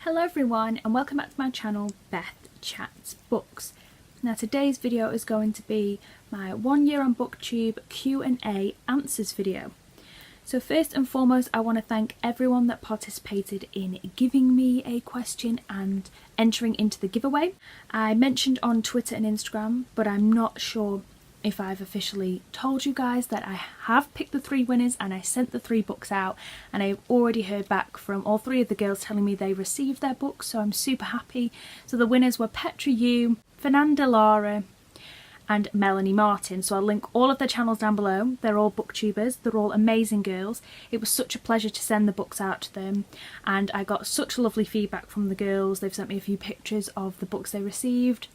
Hello everyone and welcome back to my channel BethChatsBooks. Now today's video is going to be my 1 year on Booktube Q&A answers video. So first and foremost I want to thank everyone that participated in giving me a question and entering into the giveaway. I mentioned on Twitter and Instagram, but I'm not sure if I've officially told you guys that I have picked the 3 winners and I sent the 3 books out, and I've already heard back from all 3 of the girls telling me they received their books, so I'm super happy. So the winners were Petra Yu, Fernanda Lara and Melanie Martin. So I'll link all of their channels down below. They're all booktubers, they're all amazing girls. It was such a pleasure to send the books out to them and I got such lovely feedback from the girls. They've sent me a few pictures of the books they received.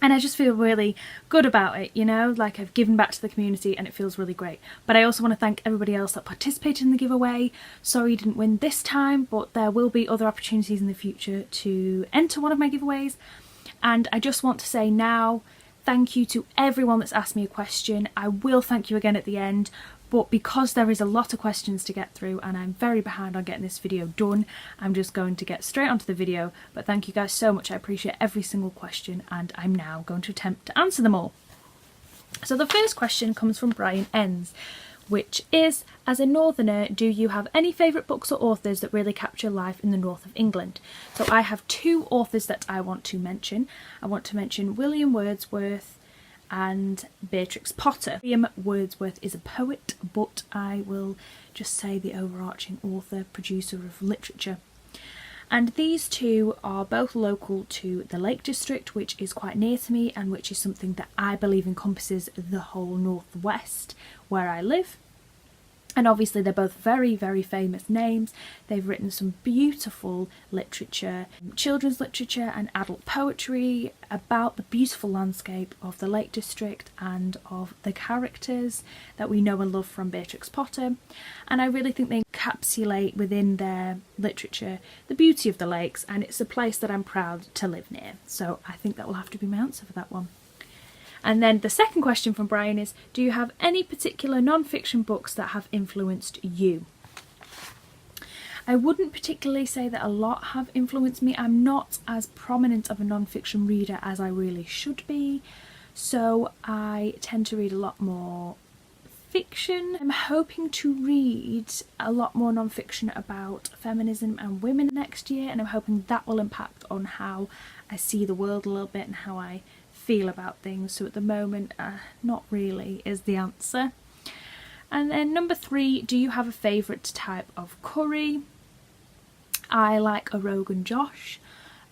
And I just feel really good about it, you know, like I've given back to the community and it feels really great. But I also want to thank everybody else that participated in the giveaway. Sorry you didn't win this time, but there will be other opportunities in the future to enter one of my giveaways. And I just want to say now, thank you to everyone that's asked me a question. I will thank you again at the end. But because there is a lot of questions to get through and I'm very behind on getting this video done, I'm just going to get straight onto the video. But thank you guys so much, I appreciate every single question and I'm now going to attempt to answer them all. So the first question comes from Brian Enns, which is, as a northerner, do you have any favourite books or authors that really capture life in the north of England? So I have 2 authors that I want to mention. I want to mention William Wordsworth and Beatrix Potter. William Wordsworth is a poet, but I will just say the overarching author, producer of literature. And these 2 are both local to the Lake District, which is quite near to me and which is something that I believe encompasses the whole northwest where I live. And obviously they're both very, very famous names. They've written some beautiful literature, children's literature and adult poetry about the beautiful landscape of the Lake District and of the characters that we know and love from Beatrix Potter. And I really think they encapsulate within their literature the beauty of the lakes, and it's a place that I'm proud to live near. So I think that will have to be my answer for that one. And then the second question from Brian is, do you have any particular non-fiction books that have influenced you? I wouldn't particularly say that a lot have influenced me. I'm not as prominent of a non-fiction reader as I really should be, so I tend to read a lot more fiction. I'm hoping to read a lot more non-fiction about feminism and women next year, and I'm hoping that will impact on how I see the world a little bit and how I feel about things. So at the moment, not really is the answer. And then number 3, do you have a favourite type of curry? I like a Rogan Josh,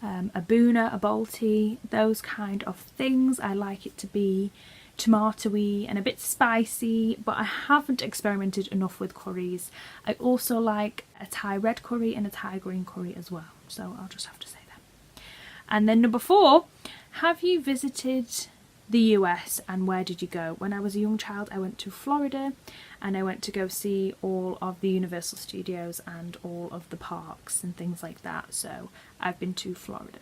a Boona, a Balti, those kind of things. I like it to be tomatoey and a bit spicy, but I haven't experimented enough with curries. I also like a Thai red curry and a Thai green curry as well, so I'll just have to say that. And then number 4, have you visited the US and where did you go? When I was a young child I went to Florida and I went to go see all of the Universal Studios and all of the parks and things like that, so I've been to Florida.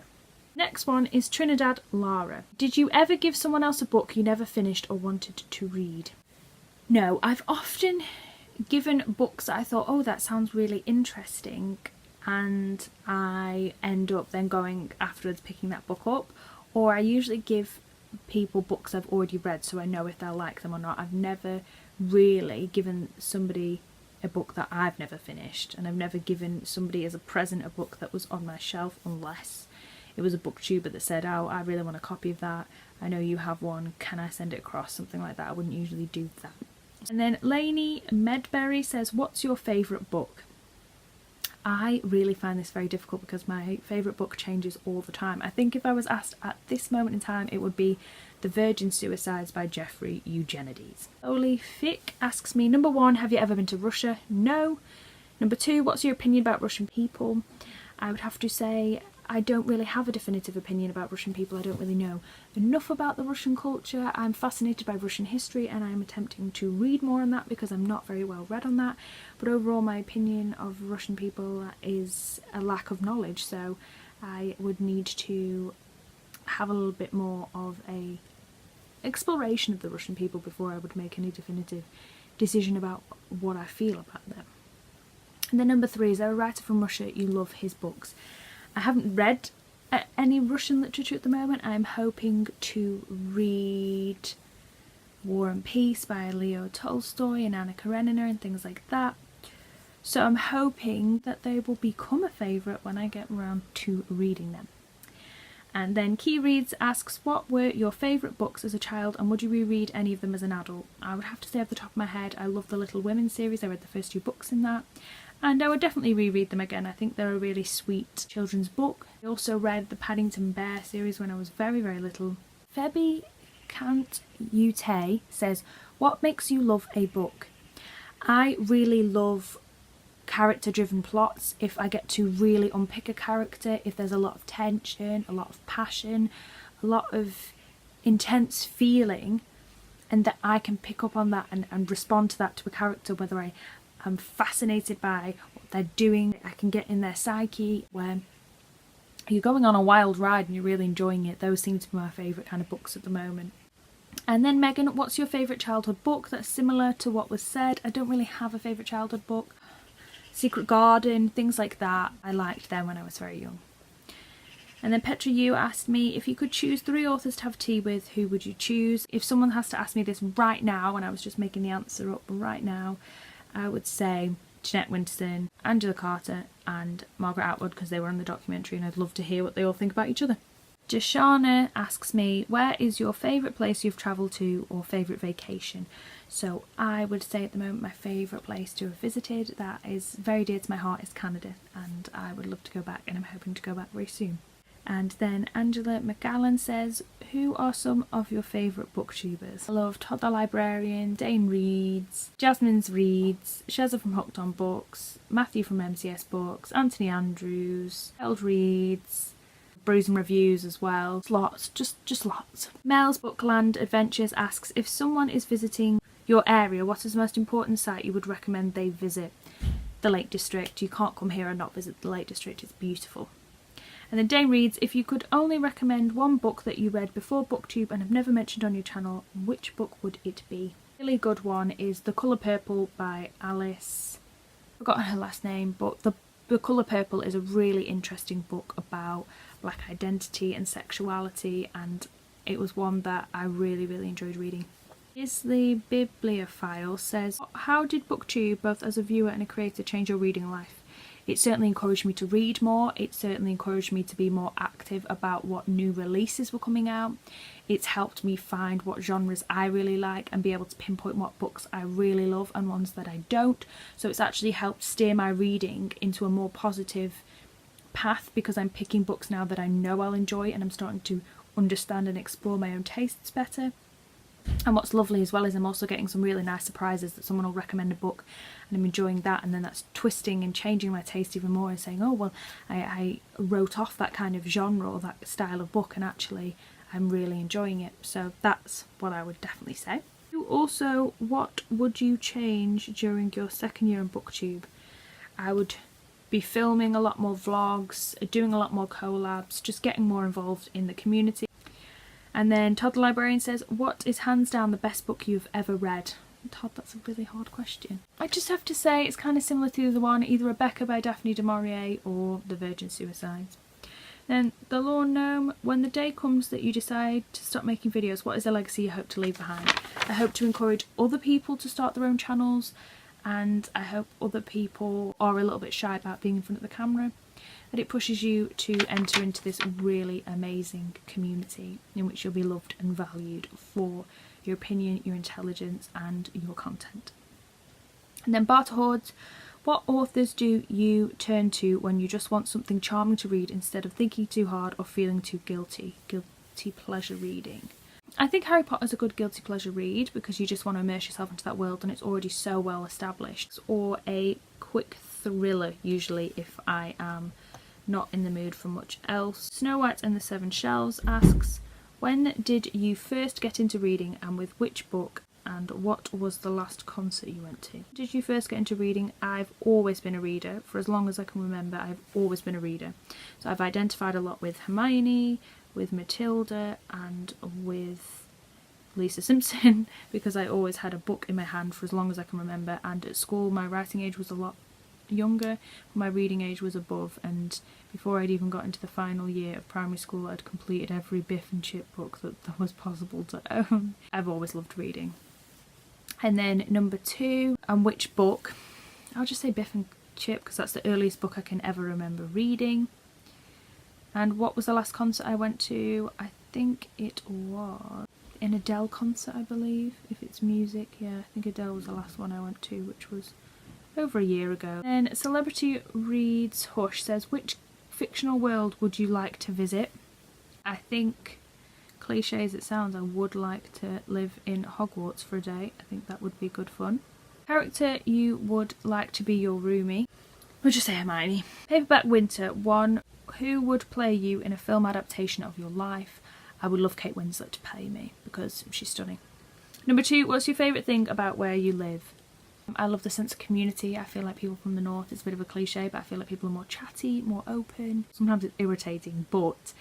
Next one is Trinidad Lara. Did you ever give someone else a book you never finished or wanted to read? No, I've often given books that I thought, oh, that sounds really interesting, and I end up then going afterwards picking that book up. Or I usually give people books I've already read so I know if they'll like them or not. I've never really given somebody a book that I've never finished, and I've never given somebody as a present a book that was on my shelf unless it was a booktuber that said, oh, I really want a copy of that, I know you have one, can I send it across, something like that. I wouldn't usually do that. And then Lainey Medberry says, what's your favourite book? I really find this very difficult because my favourite book changes all the time. I think if I was asked at this moment in time, it would be The Virgin Suicides by Jeffrey Eugenides. Oli Fick asks me, number 1, have you ever been to Russia? No. Number 2, what's your opinion about Russian people? I would have to say I don't really have a definitive opinion about Russian people. I don't really know enough about the Russian culture. I'm fascinated by Russian history and I'm attempting to read more on that because I'm not very well read on that. But overall my opinion of Russian people is a lack of knowledge, so I would need to have a little bit more of a exploration of the Russian people before I would make any definitive decision about what I feel about them. And then number 3, is there a writer from Russia you love his books? I haven't read any Russian literature at the moment. I'm hoping to read War and Peace by Leo Tolstoy and Anna Karenina and things like that. So I'm hoping that they will become a favourite when I get around to reading them. And then Key Reads asks, what were your favourite books as a child and would you reread any of them as an adult? I would have to say off the top of my head, I love the Little Women series. I read the first 2 books in that. And I would definitely reread them again. I think they're a really sweet children's book. I also read the Paddington Bear series when I was very, very little. Febby Kant Ute says, what makes you love a book? I really love character-driven plots. If I get to really unpick a character, if there's a lot of tension, a lot of passion, a lot of intense feeling, and that I can pick up on that and respond to that to a character, whether I am fascinated by what they're doing, I can get in their psyche, where you're going on a wild ride and you're really enjoying it. Those seem to be my favourite kind of books at the moment. And then Megan, what's your favourite childhood book? That's similar to what was said. I don't really have a favourite childhood book. Secret Garden, things like that. I liked them when I was very young. And then Petra Yu asked me, if you could choose 3 authors to have tea with, who would you choose? If someone has to ask me this right now, and I was just making the answer up right now, I would say Jeanette Winterson, Angela Carter and Margaret Atwood, because they were in the documentary and I'd love to hear what they all think about each other. Jashana asks me, where is your favourite place you've travelled to or favourite vacation? So I would say at the moment my favourite place to have visited that is very dear to my heart is Canada, and I would love to go back and I'm hoping to go back very soon. And then Angela McGallan says, who are some of your favourite booktubers? I love Todd the Librarian, Dane Reads, Jasmine's Reads, Sheza from Hooked on Books, Matthew from MCS Books, Anthony Andrews, Held Reads, Brews and Reviews as well. Lots, just lots. Mel's Bookland Adventures asks, if someone is visiting your area, what is the most important site you would recommend they visit? The Lake District. You can't come here and not visit the Lake District, it's beautiful. And then Dane Reads, if you could only recommend one book that you read before Booktube and have never mentioned on your channel, which book would it be? A really good one is The Colour Purple by Alice. I've forgotten her last name, but The Colour Purple is a really interesting book about black identity and sexuality, and it was one that I really, really enjoyed reading. Is the Bibliophile says, how did Booktube, both as a viewer and a creator, change your reading life? It certainly encouraged me to read more. It certainly encouraged me to be more active about what new releases were coming out. It's helped me find what genres I really like and be able to pinpoint what books I really love and ones that I don't. So it's actually helped steer my reading into a more positive path, because I'm picking books now that I know I'll enjoy and I'm starting to understand and explore my own tastes better. And what's lovely as well is I'm also getting some really nice surprises that someone will recommend a book and I'm enjoying that, and then that's twisting and changing my taste even more and saying, oh well, I wrote off that kind of genre or that style of book and actually I'm really enjoying it. So that's what I would definitely say. Also, what would you change during your second year in Booktube? I would be filming a lot more vlogs, doing a lot more collabs, just getting more involved in the community. And then Todd the Librarian says, what is hands down the best book you've ever read? Todd, that's a really hard question. I just have to say it's kind of similar to the other one, either Rebecca by Daphne du Maurier or The Virgin Suicides. Then The Lawn Gnome, when the day comes that you decide to stop making videos, what is the legacy you hope to leave behind? I hope to encourage other people to start their own channels, and I hope other people are a little bit shy about being in front of the camera, that it pushes you to enter into this really amazing community in which you'll be loved and valued for your opinion, your intelligence and your content. And then Barter Hordes, what authors do you turn to when you just want something charming to read instead of thinking too hard or feeling too guilty? Guilty pleasure reading. I think Harry Potter's a good guilty pleasure read because you just want to immerse yourself into that world and it's already so well established. Or a quick thriller, usually, if I am not in the mood for much else. Snow White and the Seven Shelves asks, when did you first get into reading and with which book, and what was the last concert you went to? Did you first get into reading? I've always been a reader. For as long as I can remember, I've always been a reader. So I've identified a lot with Hermione, with Matilda and with Lisa Simpson because I always had a book in my hand for as long as I can remember, and at school my writing age was a lot younger. My reading age was above, and before I'd even got into the final year of primary school I'd completed every Biff and Chip book that was possible to own. I've always loved reading. And then number 2, and which book? I'll just say Biff and Chip because that's the earliest book I can ever remember reading. And what was the last concert I went to? I think it was an Adele concert, I believe, if it's music. Yeah, I think Adele was the last one I went to, which was over a year ago. And Celebrity Reads Hush says, which fictional world would you like to visit? I think, cliche as it sounds, I would like to live in Hogwarts for a day. I think that would be good fun. Character you would like to be your roomie? We'll just say Hermione. Paperback Winter 1. Who would play you in a film adaptation of your life? I would love Kate Winslet to play me because she's stunning. Number 2, what's your favourite thing about where you live? I love the sense of community. I feel like people from the north, it's a bit of a cliche, but I feel like people are more chatty, more open. Sometimes it's irritating, but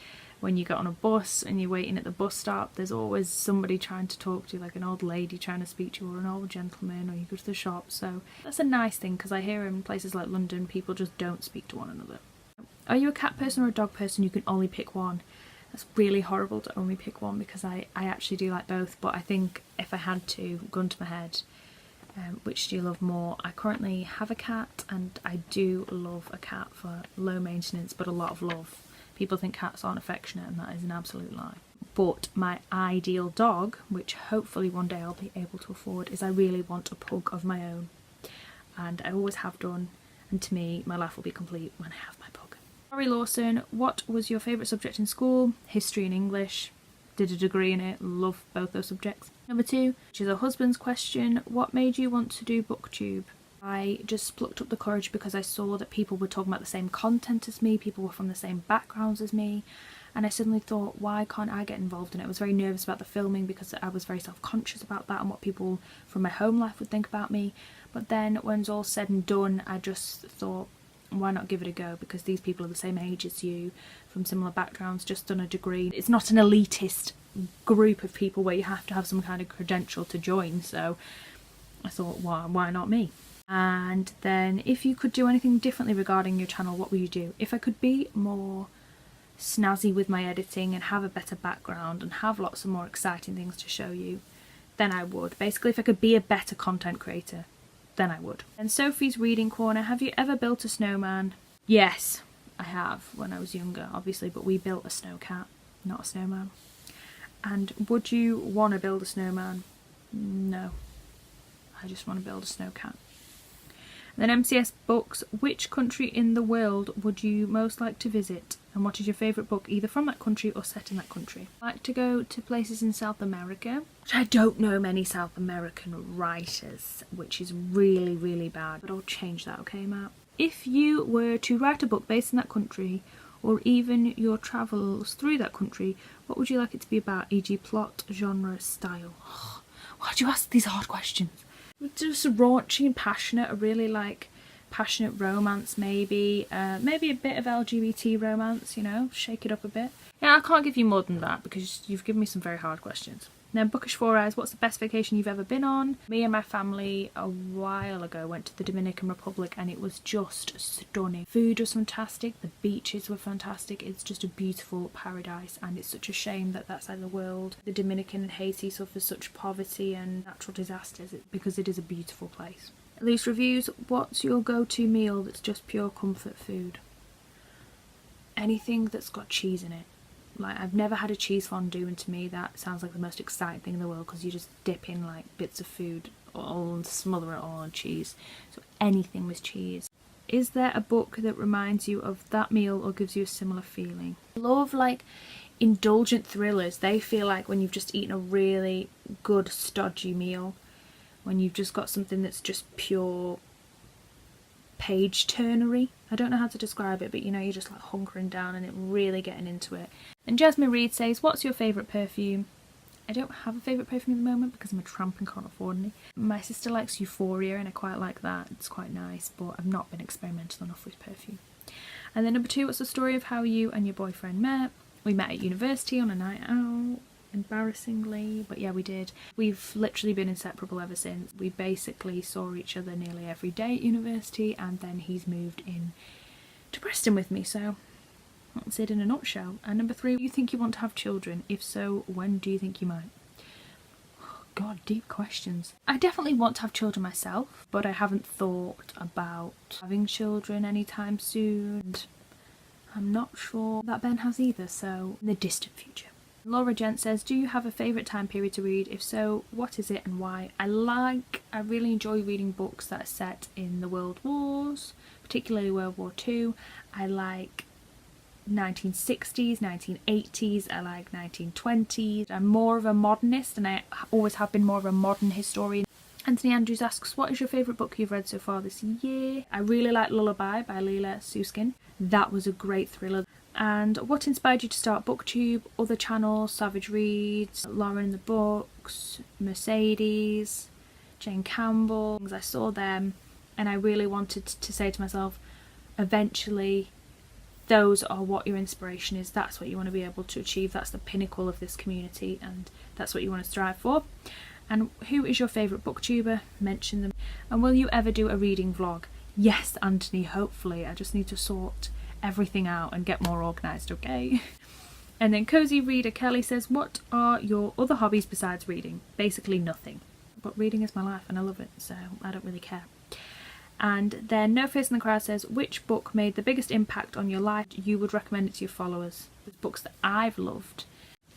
when you get on a bus and you're waiting at the bus stop, there's always somebody trying to talk to you, like an old lady trying to speak to you, or an old gentleman, or you go to the shop. So that's a nice thing, because I hear in places like London people just don't speak to one another. Are you a cat person or a dog person? You can only pick one. That's really horrible to only pick one, because I actually do like both, but I think if I had to, gun to my head, which do you love more? I currently have a cat, and I do love a cat for low maintenance but a lot of love. People think cats aren't affectionate, and that is an absolute lie. But my ideal dog, which hopefully one day I'll be able to afford, is I really want a pug of my own, and I always have done, and to me my life will be complete when I have my pug. Laurie Lawson, what was your favourite subject in school? History and English. Did a degree in it, love both those subjects. Number 2, which is a husband's question, what made you want to do Booktube? I just plucked up the courage because I saw that people were talking about the same content as me, people were from the same backgrounds as me, and I suddenly thought, why can't I get involved in it? I was very nervous about the filming because I was very self-conscious about that and what people from my home life would think about me. But then when it's all said and done, I just thought, why not give it a go? Because these people are the same age as you, from similar backgrounds, just done a degree. It's not an elitist group of people where you have to have some kind of credential to join, so I thought, why not me? And then, if you could do anything differently regarding your channel, what would you do? If I could be more snazzy with my editing and have a better background and have lots of more exciting things to show you, then I would. Basically, if I could be a better content creator, then I would. And Sophie's Reading Corner, have you ever built a snowman? Yes, I have, when I was younger, obviously, but we built a snowcat, not a snowman. And would you want to build a snowman? No, I just want to build a snowcat. Then MCS Books, which country in the world would you most like to visit? And what is your favourite book, either from that country or set in that country? I like to go to places in South America. I don't know many South American writers, which is really, really bad. But I'll change that, okay, Matt? If you were to write a book based in that country, or even your travels through that country, what would you like it to be about, e.g. plot, genre, style? Oh, why do you ask these hard questions? Just raunchy and passionate. I really like passionate romance, maybe maybe a bit of LGBT romance, you know, shake it up a bit. Yeah, I can't give you more than that because you've given me some very hard questions. Then Bookish 4 Eyes, what's the best vacation you've ever been on? Me and my family a while ago went to the Dominican Republic and it was just stunning. Food was fantastic, the beaches were fantastic, it's just a beautiful paradise, and it's such a shame that that side of the world, the Dominican and Haiti, suffers such poverty and natural disasters because it is a beautiful place. Loose Reviews, what's your go-to meal that's just pure comfort food? Anything that's got cheese in it. Like, I've never had a cheese fondue, and to me that sounds like the most exciting thing in the world because you just dip in like bits of food all and smother it all on cheese. So anything with cheese. Is there a book that reminds you of that meal or gives you a similar feeling? I love like indulgent thrillers. They feel like when you've just eaten a really good stodgy meal, when you've just got something that's just pure page turnery. I don't know how to describe it, but you know, you're just like hunkering down and it really getting into it. And Jasmine Reed says, what's your favourite perfume? I don't have a favourite perfume at the moment because I'm a tramp and can't afford any. My sister likes Euphoria and I quite like that. It's quite nice, but I've not been experimental enough with perfume. And then number 2, what's the story of how you and your boyfriend met? We met at university on a night out. embarrassingly, but yeah, we did. We've literally been inseparable ever since. We basically saw each other nearly every day at university, and then he's moved in to Preston with me, so that's it in a nutshell. And number 3, you think you want to have children? If so, when do you think you might? Oh, God, deep questions. I definitely want to have children myself, but I haven't thought about having children anytime soon. I'm not sure that Ben has either, so in the distant future. Laura Gent says, do you have a favourite time period to read? If so, what is it and why? I really enjoy reading books that are set in the World Wars, particularly World War II. I like 1960s, 1980s, I like 1920s. I'm more of a modernist, and I always have been more of a modern historian. Anthony Andrews asks, what is your favourite book you've read so far this year? I really like Lullaby by Leela Susskind. That was a great thriller. And what inspired you to start Booktube? Other channels, Savage Reads, Lauren in the Books, Mercedes, Jane Campbell. I saw them and I really wanted to say to myself, eventually those are what your inspiration is. That's what you want to be able to achieve. That's the pinnacle of this community, and that's what you want to strive for. And who is your favourite booktuber? Mention them. And will you ever do a reading vlog? Yes, Anthony, hopefully. I just need to sort everything out and get more organised, okay? And then Cozy Reader Kelly says, what are your other hobbies besides reading? Basically nothing. But reading is my life and I love it, so I don't really care. And then No Face in the Crowd says, which book made the biggest impact on your life? You would recommend it to your followers. There's books that I've loved,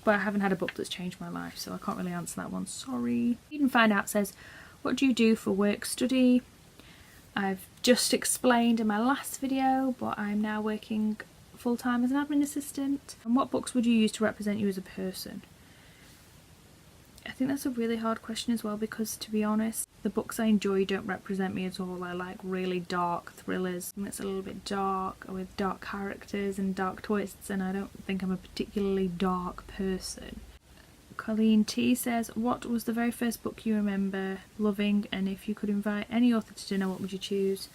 but I haven't had a book that's changed my life, so I can't really answer that one, sorry. Eden Find Out says, what do you do for work study? I've just explained in my last video, but I'm now working full-time as an admin assistant. And what books would you use to represent you as a person? I think that's a really hard question as well, because to be honest, the books I enjoy don't represent me at all. I like really dark thrillers, and it's a little bit dark with dark characters and dark twists, and I don't think I'm a particularly dark person. Colleen T says, what was the very first book you remember loving, and if you could invite any author to dinner, what would you choose?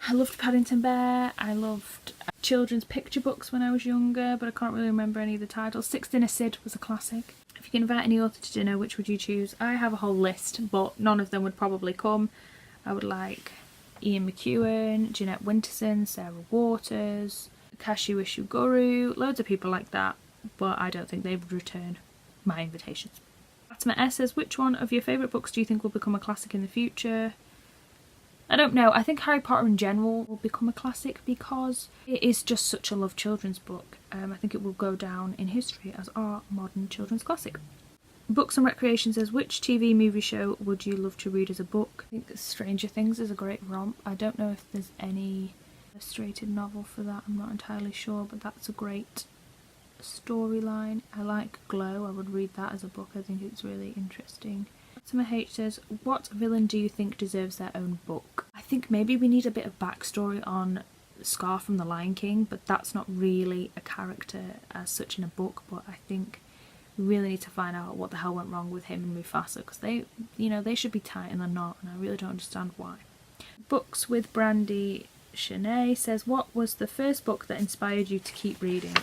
I loved Paddington Bear. I loved children's picture books when I was younger, but I can't really remember any of the titles. Six Dinner Sid was a classic. If you can invite any author to dinner, which would you choose? I have a whole list, but none of them would probably come. I would like Ian McEwan, Jeanette Winterson, Sarah Waters, Kashi Wishuguru, loads of people like that, but I don't think they would return my invitations. Fatima S says, which one of your favourite books do you think will become a classic in the future? I don't know. I think Harry Potter in general will become a classic because it is just such a loved children's book. I think it will go down in history as our modern children's classic. Books and Recreation says, which TV movie show would you love to read as a book? I think Stranger Things is a great romp. I don't know if there's any illustrated novel for that. I'm not entirely sure, but that's a great storyline. I like Glow. I would read that as a book. I think it's really interesting. Fatima H says, what villain do you think deserves their own book? I think maybe we need a bit of backstory on Scar from The Lion King, but that's not really a character as such in a book, but I think we really need to find out what the hell went wrong with him and Mufasa, because they should be tight and they're not, and I really don't understand why. Books with Brandy Shanae says, what was the first book that inspired you to keep reading?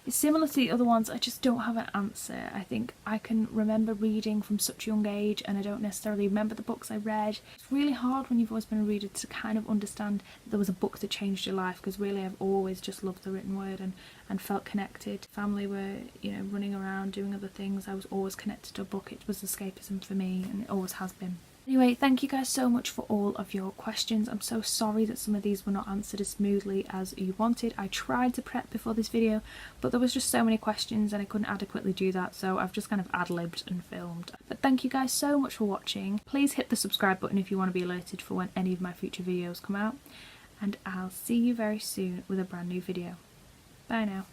It's similar to the other ones, I just don't have an answer. I think I can remember reading from such a young age and I don't necessarily remember the books I read. It's really hard when you've always been a reader to kind of understand that there was a book that changed your life, because really I've always just loved the written word and felt connected. Family were, running around doing other things. I was always connected to a book. It was escapism for me, and it always has been. Anyway, thank you guys so much for all of your questions. I'm so sorry that some of these were not answered as smoothly as you wanted. I tried to prep before this video, but there was just so many questions and I couldn't adequately do that, so I've just kind of ad-libbed and filmed. But thank you guys so much for watching. Please hit the subscribe button if you want to be alerted for when any of my future videos come out, and I'll see you very soon with a brand new video. Bye now.